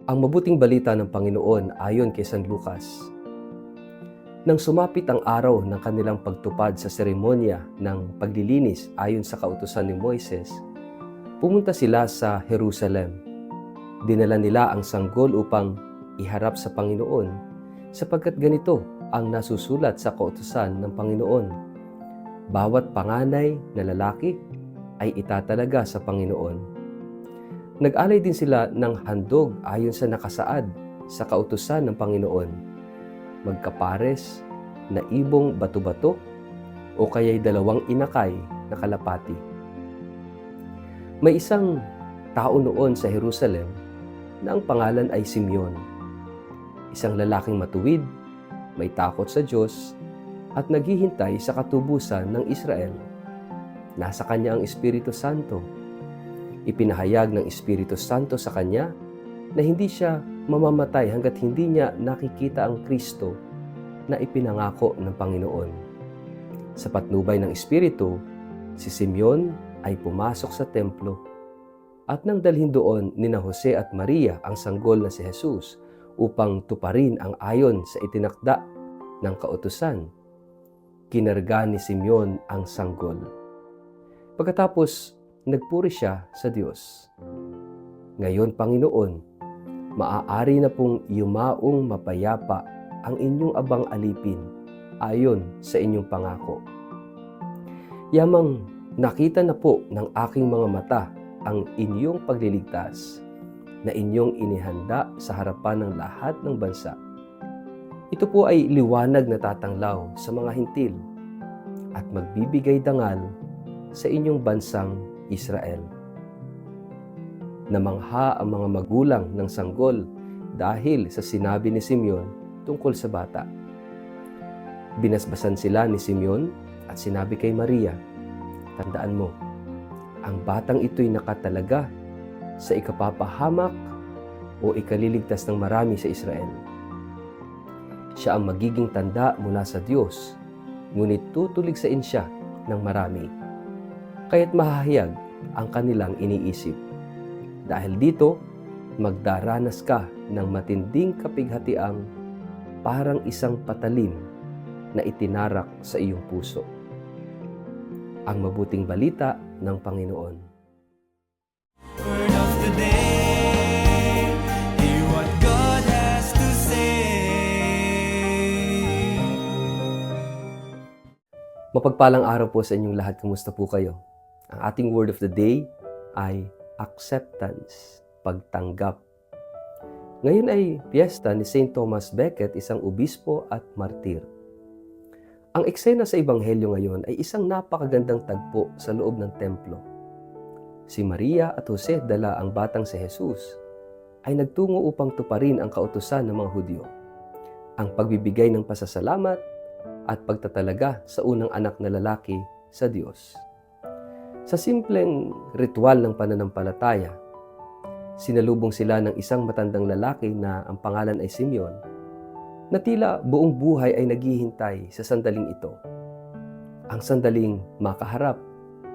Ang mabuting balita ng Panginoon ayon kay San Lucas. Nang sumapit ang araw ng kanilang pagtupad sa seremonya ng paglilinis ayon sa kautusan ni Moises, pumunta sila sa Jerusalem. Dinala nila ang sanggol upang iharap sa Panginoon, sapagkat ganito ang nasusulat sa kautusan ng Panginoon. Bawat panganay na lalaki ay itatalaga sa Panginoon. Nag-alay din sila ng handog ayon sa nakasaad sa kautusan ng Panginoon. Magkapares na ibong bato-bato o kaya'y 2 inakay na kalapati. May isang tao noon sa Jerusalem na ang pangalan ay Simeon. Isang lalaking matuwid, may takot sa Diyos at naghihintay sa katubusan ng Israel. Nasa kanya ang Espiritu Santo. Ipinahayag ng Espiritu Santo sa kanya na hindi siya mamamatay hanggat hindi niya nakikita ang Kristo na ipinangako ng Panginoon. Sa patnubay ng Espiritu, si Simeon ay pumasok sa templo at nang dalhin doon nina Jose at Maria ang sanggol na si Jesus upang tuparin ang ayon sa itinakda ng kautusan. Kinarga ni Simeon ang sanggol. Pagkatapos, nagpuri siya sa Diyos. Ngayon, Panginoon, maaari na pong yumaong mapayapa ang inyong abang alipin ayon sa inyong pangako. Yamang nakita na po ng aking mga mata ang inyong pagliligtas na inyong inihanda sa harapan ng lahat ng bansa. Ito po ay liwanag na tatanglaw sa mga hintil at magbibigay dangal sa inyong bansang Israel. Namangha ang mga magulang ng sanggol dahil sa sinabi ni Simeon tungkol sa bata. Binasbasan sila ni Simeon at sinabi kay Maria, "Tandaan mo, ang batang ito'y nakatalaga sa ikapapahamak o ikaliligtas ng marami sa Israel. Siya ang magiging tanda mula sa Diyos, ngunit tutuligsain siya ng marami. Kaya't mahahayag ang kanilang iniisip. Dahil dito, magdaranas ka ng matinding kapighatiang parang isang patalim na itinarak sa iyong puso." Ang mabuting balita ng Panginoon. Word of the day, hear what God has to say. Mapagpalang araw po sa inyong lahat. Kumusta po kayo? Ang ating word of the day ay acceptance, pagtanggap. Ngayon ay piyesta ni St. Thomas Becket, isang obispo at martir. Ang eksena sa Ebanghelyo ngayon ay isang napakagandang tagpo sa loob ng templo. Si Maria at Jose, dala ang batang si Jesus, ay nagtungo upang tuparin ang kautusan ng mga Hudyo, ang pagbibigay ng pasasalamat at pagtatalaga sa unang anak na lalaki sa Diyos. Sa simpleng ritual ng pananampalataya, sinalubong sila ng isang matandang lalaki na ang pangalan ay Simeon, na tila buong buhay ay naghihintay sa sandaling ito. Ang sandaling makaharap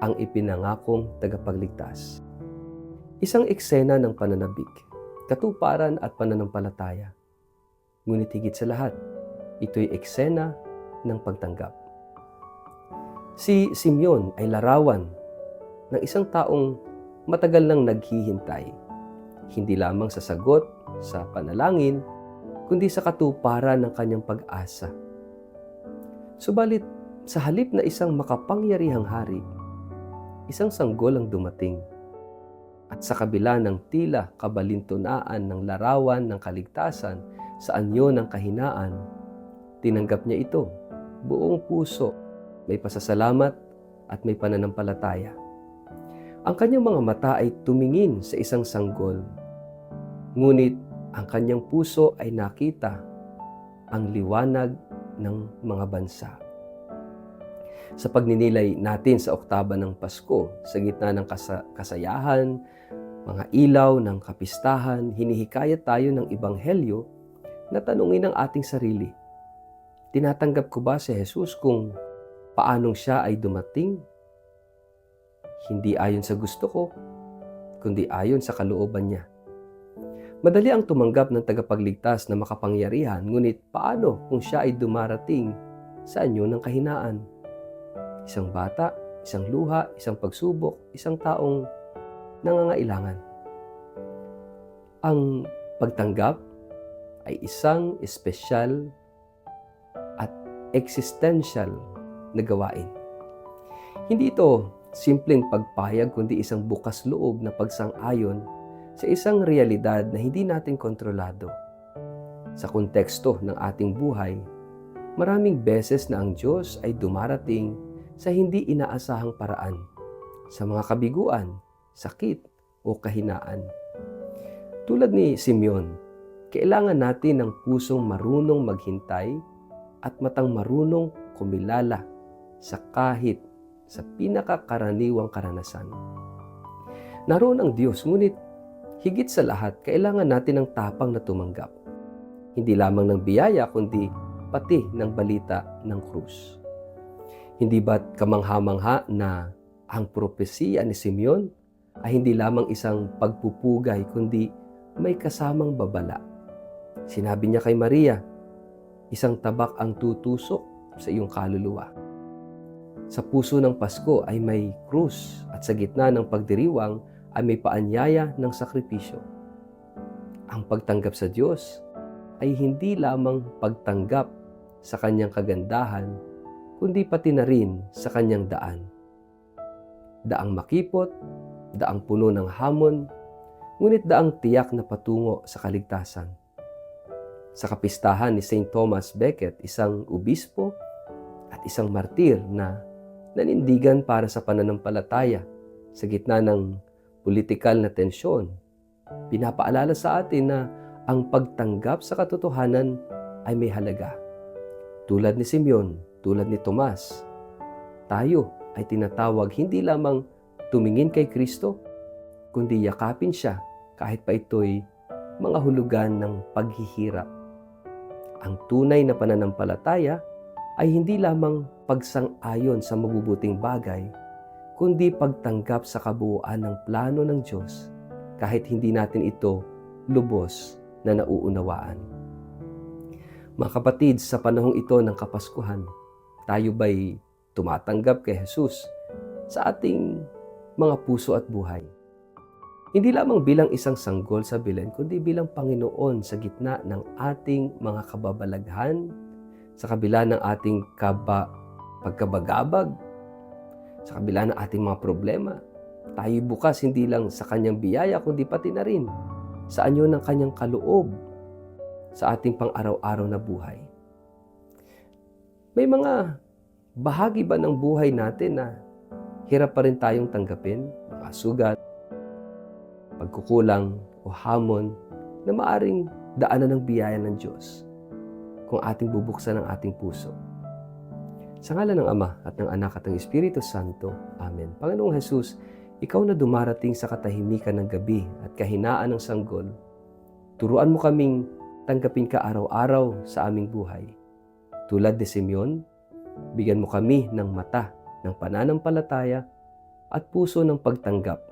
ang ipinangakong tagapagligtas. Isang eksena ng pananabik, katuparan at pananampalataya. Ngunit higit sa lahat, ito'y eksena ng pagtanggap. Si Simeon ay larawan ng isang taong matagal nang naghihintay, hindi lamang sa sagot sa panalangin, kundi sa katuparan ng kanyang pag-asa. Subalit, sa halip na isang makapangyarihang hari, isang sanggol ang dumating. At sa kabila ng tila kabalintunaan ng larawan ng kaligtasan sa anyo ng kahinaan, tinanggap niya ito, buong puso, may pasasalamat at may pananampalataya. Ang kanyang mga mata ay tumingin sa isang sanggol, ngunit ang kanyang puso ay nakita ang liwanag ng mga bansa. Sa pagninilay natin sa oktaba ng Pasko, sa gitna ng kasayahan, mga ilaw ng kapistahan, hinihikayat tayo ng Ebanghelyo na tanungin ang ating sarili. Tinatanggap ko ba si Jesus kung paanong siya ay dumating? Hindi ayon sa gusto ko, kundi ayon sa kalooban niya. Madali ang tumanggap ng tagapagligtas na makapangyarihan, ngunit paano kung siya ay dumarating sa anyo ng kahinaan? Isang bata, isang luha, isang pagsubok, isang taong nangangailangan. Ang pagtanggap ay isang espesyal at existential na gawain. Hindi ito simpleng pagpayag kundi isang bukas loob na pagsang-ayon sa isang realidad na hindi natin kontrolado. Sa konteksto ng ating buhay, maraming beses na ang Diyos ay dumarating sa hindi inaasahang paraan, sa mga kabiguan, sakit o kahinaan. Tulad ni Simeon, kailangan natin ng pusong marunong maghintay at matang marunong kumilala sa kahit sa pinakakaraniwang karanasan. Naroon ang Diyos, ngunit higit sa lahat, kailangan natin ng tapang na tumanggap. Hindi lamang ng biyaya, kundi pati ng balita ng krus. Hindi ba't kamangha-mangha na ang propesiya ni Simeon ay hindi lamang isang pagpupugay, kundi may kasamang babala. Sinabi niya kay Maria, isang tabak ang tutusok sa iyong kaluluwa. Sa puso ng Pasko ay may krus at sa gitna ng pagdiriwang ay may paanyaya ng sakripisyo. Ang pagtanggap sa Diyos ay hindi lamang pagtanggap sa kanyang kagandahan, kundi pati na rin sa kanyang daan. Daang makipot, daang puno ng hamon, ngunit daang tiyak na patungo sa kaligtasan. Sa kapistahan ni St. Thomas Becket, isang obispo at isang martir na nanindigan para sa pananampalataya sa gitna ng politikal na tensyon, pinapaalala sa atin na ang pagtanggap sa katotohanan ay may halaga. Tulad ni Simeon, tulad ni Tomas, tayo ay tinatawag hindi lamang tumingin kay Kristo, kundi yakapin siya kahit pa ito'y mga hulugan ng paghihirap. Ang tunay na pananampalataya ay hindi lamang pagsang-ayon sa mabubuting bagay, kundi pagtanggap sa kabuuan ng plano ng Diyos kahit hindi natin ito lubos na nauunawaan. Mga kapatid, sa panahong ito ng Kapaskuhan, tayo ba'y tumatanggap kay Jesus sa ating mga puso at buhay? Hindi lamang bilang isang sanggol sa bilen, kundi bilang Panginoon sa gitna ng ating mga kababalaghan, sa kabila ng ating pagkabagabag, sa kabila ng ating mga problema. Tayo bukas hindi lang sa kanyang biyaya, kundi pati na rin sa anyo ng kanyang kaloob sa ating pang-araw-araw na buhay. May mga bahagi ba ng buhay natin na hirap pa rin tayong tanggapin? Mga sugat, pagkukulang o hamon na maaring daanan ng biyaya ng Diyos kung ating bubuksan ang ating puso. Sa ngalan ng Ama at ng Anak at ng Espiritu Santo. Amen. Panginoong Jesus, Ikaw na dumarating sa katahimikan ng gabi at kahinaan ng sanggol, turuan mo kaming tanggapin ka araw-araw sa aming buhay. Tulad ni Simeon, bigyan mo kami ng mata ng pananampalataya at puso ng pagtanggap.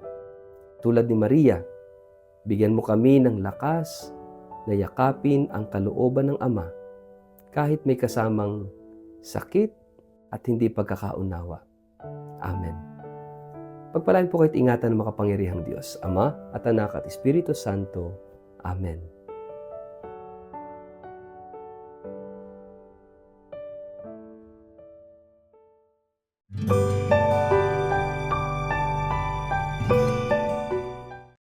Tulad ni Maria, bigyan mo kami ng lakas na yakapin ang kalooban ng Ama kahit may kasamang sakit at hindi pagkakaunawa. Amen. Pagpalain po kayo't ingatan ng makapangyarihang Diyos, Ama at Anak at Espiritu Santo. Amen.